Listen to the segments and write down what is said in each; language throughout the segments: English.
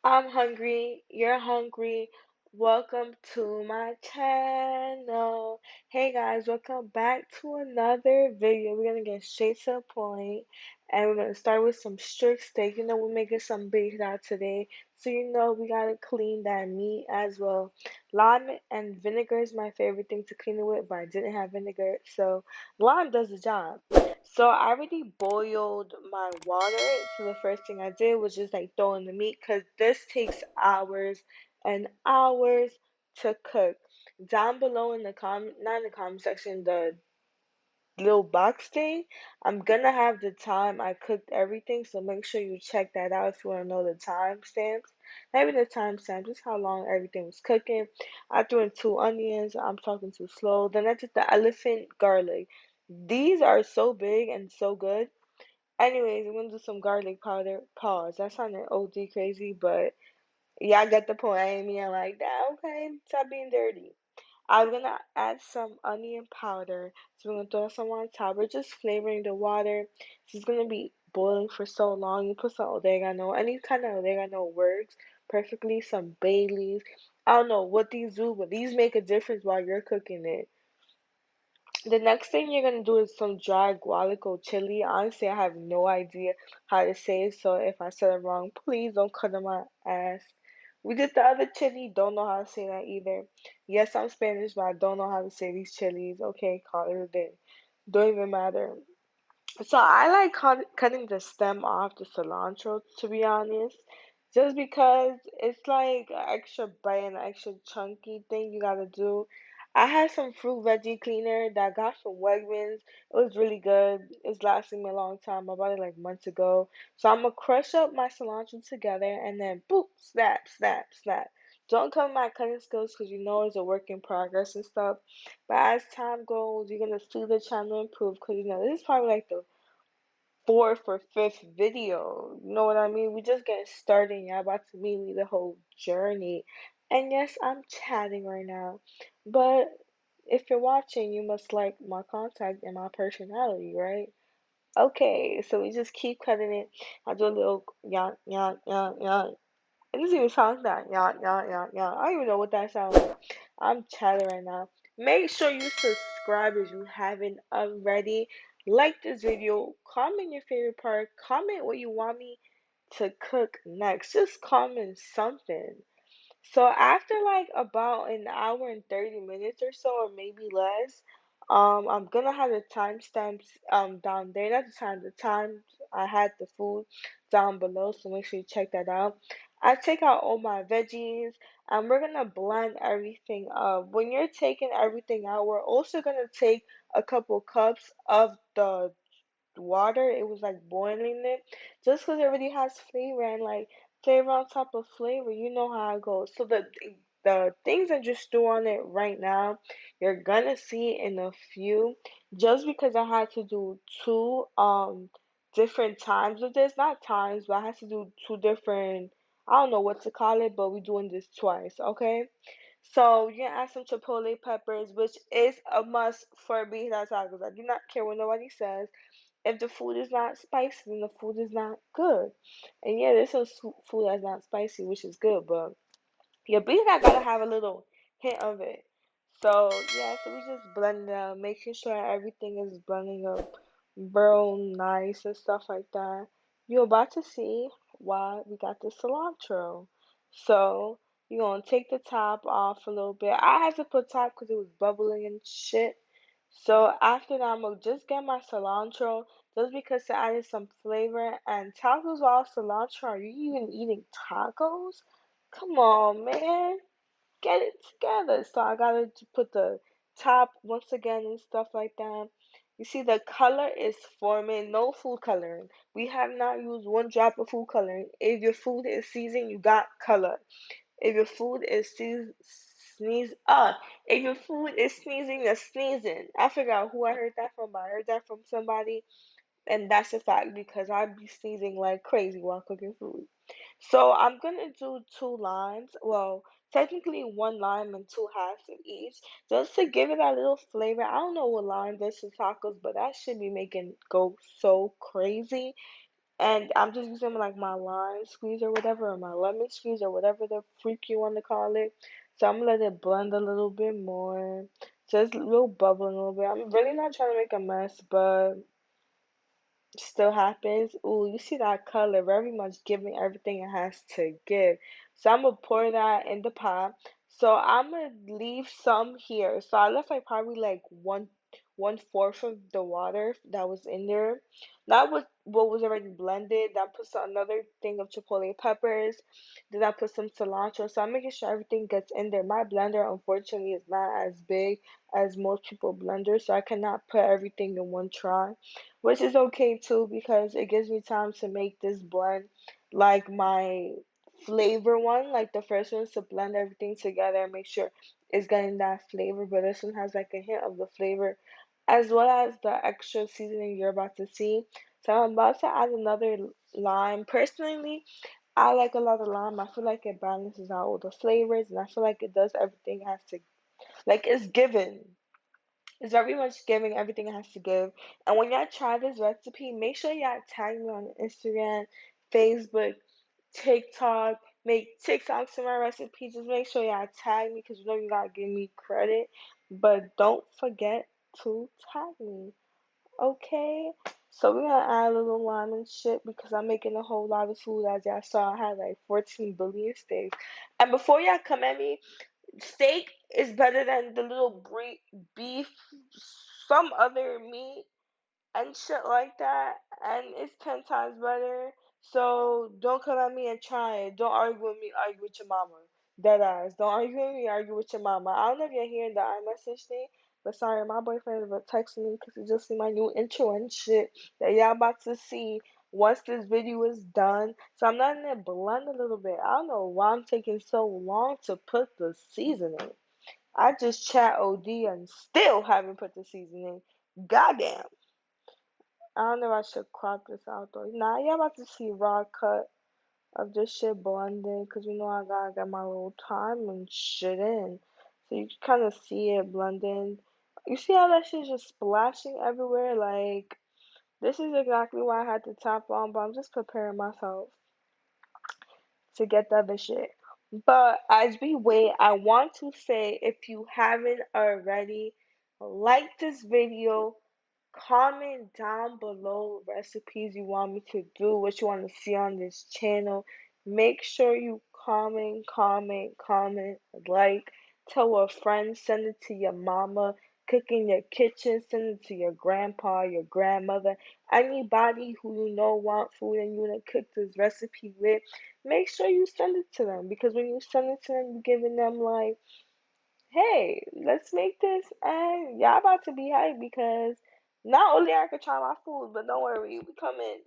I'm hungry, you're hungry. Welcome to my channel. Hey guys, welcome back to another video. We're gonna get straight to the point and we're gonna start with some strict steak. We're making some birria today. So we gotta clean that meat as well. Lime and vinegar is my favorite thing to clean it with, but I didn't have vinegar, so lime does the job. So I already boiled my water. So the first thing I did was just like throw in the meat because this takes hours and hours to cook. Down below in the not in the comment section, the little box thing, I'm gonna have the time I cooked everything. So make sure you check that out if you want to know the timestamps. Not even the timestamps, just how long everything was cooking. I threw in 2 onions. I'm talking too slow. Then I did the elephant garlic. These are so big and so good. Anyways, I'm gonna do some garlic powder. Pause. That sounded OD crazy, but yeah, I get the point. I ain't mean like that. Okay, stop being dirty. I'm gonna add some onion powder. So we're gonna throw some on top. We're just flavoring the water. This is gonna be boiling for so long. You put some oregano. Any kind of oregano works perfectly. Some bay leaves. I don't know what these do, but these make a difference while you're cooking it. The next thing you're gonna do is some dry gualico chili. Honestly, I have no idea how to say it, so if I said it wrong, please don't cut on my ass. We did the other chili, don't know how to say that either. Yes, I'm Spanish, but I don't know how to say these chilies. Okay, call it a day. Don't even matter. So I like cutting the stem off the cilantro, to be honest, just because it's like an extra bite and an extra chunky thing you gotta do. I had some fruit veggie cleaner that I got from Wegmans. It was really good. It's lasting me a long time. I bought it like months ago. So I'm gonna crush up my cilantro together and then boop, snap, snap, snap. Don't come my cutting skills because it's a work in progress and stuff. But as time goes, you're gonna see the channel improve because this is probably like the fourth or fifth video. You know what I mean? We just getting started. Y'all about to meet me the whole journey. And yes, I'm chatting right now. But if you're watching, you must like my contact and my personality, right? Okay, so we just keep cutting it. I do a little yawn, yawn, yawn, yawn. It doesn't even sound like that. Yawn, yawn, yawn, yawn. I don't even know what that sounds like. I'm chatting right now. Make sure you subscribe if you haven't already. Like this video. Comment your favorite part. Comment what you want me to cook next. Just comment something. So after like about an hour and 30 minutes or so, or maybe less, I'm gonna have the timestamps down there. Not the time I had the food down below, so make sure you check that out. I take out all my veggies and we're gonna blend everything up. When you're taking everything out, we're also gonna take a couple cups of the water. It was like boiling it just because it already has flavor and like flavor on top of flavor. You know how it goes. So the things I just threw on it right now, you're gonna see in a few. Just because I had to do two different times of this, not times, but I had to do two different. I don't know what to call it, but we're doing this twice, okay? So you can add some chipotle peppers, which is a must for birria tacos. I do not care what nobody says. If the food is not spicy, then the food is not good. And yeah, there's some food that's not spicy, which is good, but your beef gotta have a little hint of it. So yeah, so we just blend it out, making sure everything is blending up real nice and stuff like that. You're about to see why we got the cilantro. So you're gonna take the top off a little bit. I had to put top because it was bubbling and shit. So after that, I'm gonna just get my cilantro just because it added some flavor. And tacos without cilantro, are you even eating tacos? Come on, man. Get it together. So I gotta put the top once again and stuff like that. You see, the color is forming. No food coloring. We have not used one drop of food coloring. If your food is seasoned, you got color. If your food is if your food is sneezing, you're sneezing. I forgot who I heard that from, but I heard that from somebody, and that's a fact because I be sneezing like crazy while cooking food. So I'm gonna do two limes. Well, technically one lime and two halves of each, just to give it a little flavor. I don't know what lime does to tacos, but that should be making go so crazy. and I'm just using like my lime squeeze or whatever, or my lemon squeeze or whatever the freak you want to call it. So I'm gonna let it blend a little bit more. Just a little bubbling a little bit. I'm really not trying to make a mess, but still happens. Ooh, you see that color very much giving everything it has to give. So I'm gonna pour that in the pot. So I'm gonna leave some here. So I left like probably like one fourth of the water that was in there. That was what was already blended. Then I put another thing of chipotle peppers. Then I put some cilantro. So I'm making sure everything gets in there. My blender unfortunately is not as big as most people blenders, so I cannot put everything in one try, which is okay too because it gives me time to make this blend like my flavor one. Like the first one is to blend everything together and make sure it's getting that flavor, but this one has like a hint of the flavor as well as the extra seasoning you're about to see. So I'm about to add another lime. Personally, I like a lot of lime. I feel like it balances out all the flavors, and I feel like it does everything it has to, like it's given. It's very much giving everything it has to give. And when y'all try this recipe, make sure y'all tag me on Instagram, Facebook, TikTok. Make TikToks in my recipe. Just make sure y'all tag me because you know you gotta give me credit. But don't forget to tag me. Okay? So we're gonna add a little lime and shit because I'm making a whole lot of food. As y'all saw, I had like 14 billion steaks. And before y'all come at me, steak is better than the little beef, some other meat and shit like that, and it's 10 times better. So don't come at me and try it. Don't argue with me. Argue with your mama. Dead ass. Don't argue with me. Argue with your mama. I don't know if you're hearing the iMessage thing, but sorry, my boyfriend was texting me because he just see my new intro and shit that y'all about to see once this video is done. So I'm letting it blend a little bit. I don't know why I'm taking so long to put the seasoning. I just chat OD and still haven't put the seasoning. Goddamn. I don't know if I should crop this out though. Nah, y'all about to see raw cut of this shit blending because you know I gotta get my little time and shit in. So you can kind of see it blending. You see how that shit's just splashing everywhere? Like, this is exactly why I had to tap on, but I'm just preparing myself to get the other shit. But as we wait, I want to say if you haven't already, like this video, comment down below recipes you want me to do, what you want to see on this channel. Make sure you comment, like, tell a friend, send it to your mama, cook in your kitchen, send it to your grandpa, your grandmother, anybody who you know want food and you want to cook this recipe with. Make sure you send it to them because when you send it to them, you're giving them like, hey, let's make this and y'all about to be hyped because not only I can try my food, but don't worry, we coming.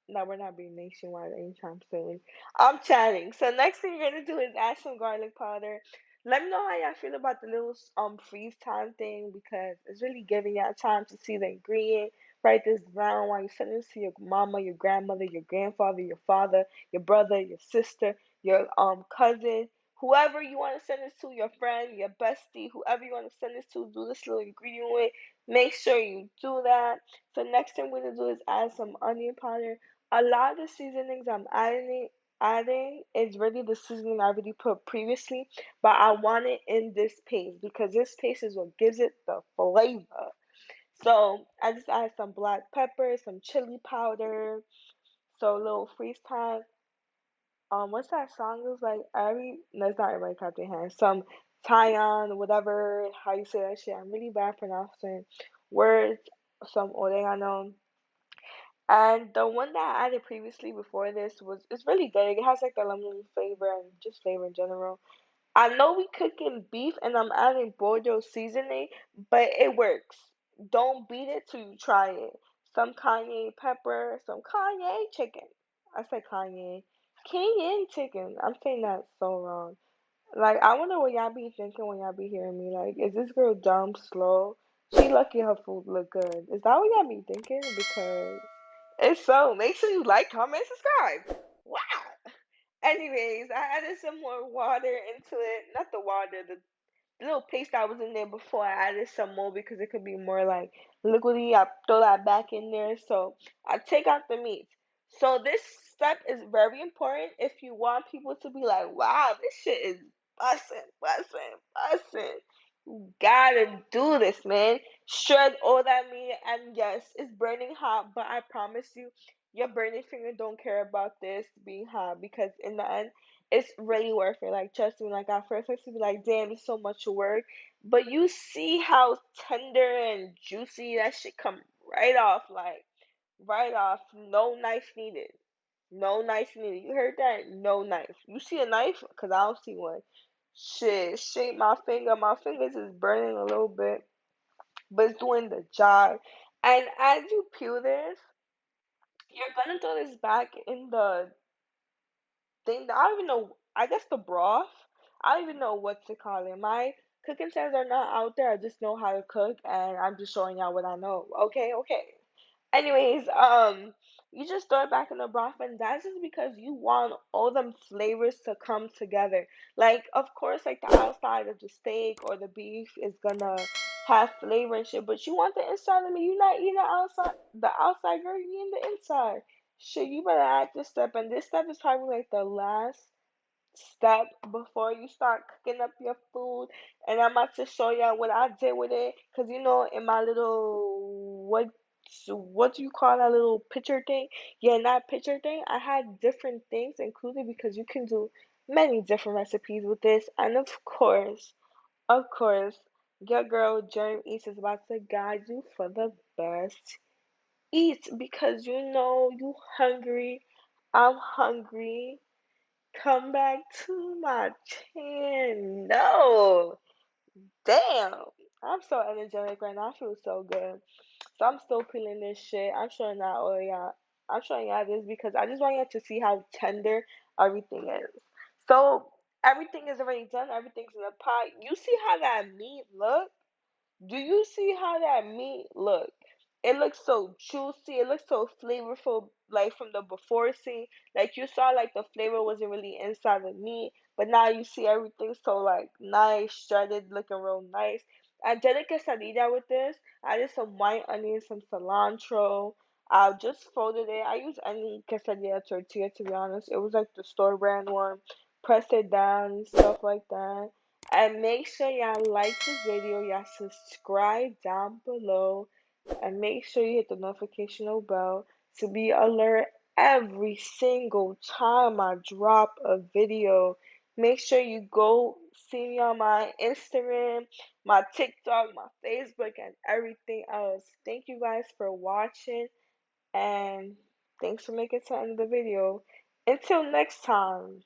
No, we're not being nationwide anytime soon. I'm chatting. So next thing you're gonna do is add some garlic powder. Let me know how y'all feel about the little freeze time thing because it's really giving y'all time to see the ingredient. Write this down while you send this to your mama, your grandmother, your grandfather, your father, your brother, your sister, your cousin, whoever you want to send this to, your friend, your bestie, whoever you want to send this to, do this little ingredient with. Make sure you do that. So next thing we're gonna do is add some onion powder. A lot of the seasonings I'm adding is really the seasoning I already put previously, but I want it in this paste because this paste is what gives it the flavor. So I just add some black pepper, some chili powder, so a little freeze time. What's that song? It was like every no, it's not everybody clap their hands. Some Tyon, whatever how you say that shit. I'm really bad pronouncing words. Some oregano. And the one that I added previously before this was it's really good. It has like a lemon flavor and just flavor in general. I know we cooking beef and I'm adding Bordeaux seasoning, but it works. Don't beat it till you try it. Some cayenne pepper, some cayenne chicken. I said cayenne. Cayenne chicken. I'm saying that so wrong. Like, I wonder what y'all be thinking when y'all be hearing me. Like, is this girl dumb, slow? She lucky her food look good. Is that what y'all be thinking? Because if so, make sure you like, comment, subscribe. Wow. Anyways, I added some more water into it. Not the water, the little paste that was in there before. I added some more because it could be more like liquidy. I throw that back in there. So I take out the meat. So this step is very important if you want people to be like, wow, this shit is bussin', bussin', bussin'. You gotta do this, man. Shred all that meat, and yes, it's burning hot, but I promise you, your burning finger don't care about this being hot because in the end, it's really worth it. Like, trust me, like, at first I used to be like, damn, it's so much work. But you see how tender and juicy that shit come right off, like, right off. No knife needed. No knife needed. You heard that? No knife. You see a knife? Because I don't see one. Shit, shape my finger. My fingers is burning a little bit, but it's doing the job. And as you peel this, you're gonna throw this back in the thing. I don't even know. I guess the broth. I don't even know what to call it. My cooking sets are not out there. I just know how to cook, and I'm just showing y'all what I know. Okay, okay. Anyways, you just throw it back in the broth, and that's just because you want all them flavors to come together. Like, of course, like the outside of the steak or the beef is gonna have flavor and shit, but you want the inside of me. You're not eating the outside, girl. You eating the inside. Shit, you better add this step, and this step is probably like the last step before you start cooking up your food. And I'm about to show y'all what I did with it. Cause you know, in my little what do you call that little picture thing? Yeah, in that picture thing, I had different things included because you can do many different recipes with this. And of course, your girl Germeats is about to guide you for the best eat because you know you hungry. I'm hungry. Come back to my channel. Damn. I'm so energetic right now. I feel so good. So I'm still peeling this shit. I'm showing that all y'all. I'm showing y'all this because I just want y'all to see how tender everything is. So everything is already done. Everything's in the pot. You see how that meat look? Do you see how that meat look? It looks so juicy. It looks so flavorful, like from the before scene. Like you saw, like the flavor wasn't really inside the meat, but now you see everything so like nice, shredded, looking real nice. I did a quesadilla with this. I did some white onions, some cilantro. I just folded it. I use any quesadilla tortilla to be honest. It was like the store brand one. Press it down and stuff like that. And make sure y'all like this video, y'all subscribe down below, and make sure you hit the notification bell to be alert every single time I drop a video. Make sure you go see me on my Instagram, my TikTok, my Facebook, and everything else. Thank you guys for watching, and thanks for making it to the end of the video. Until next time.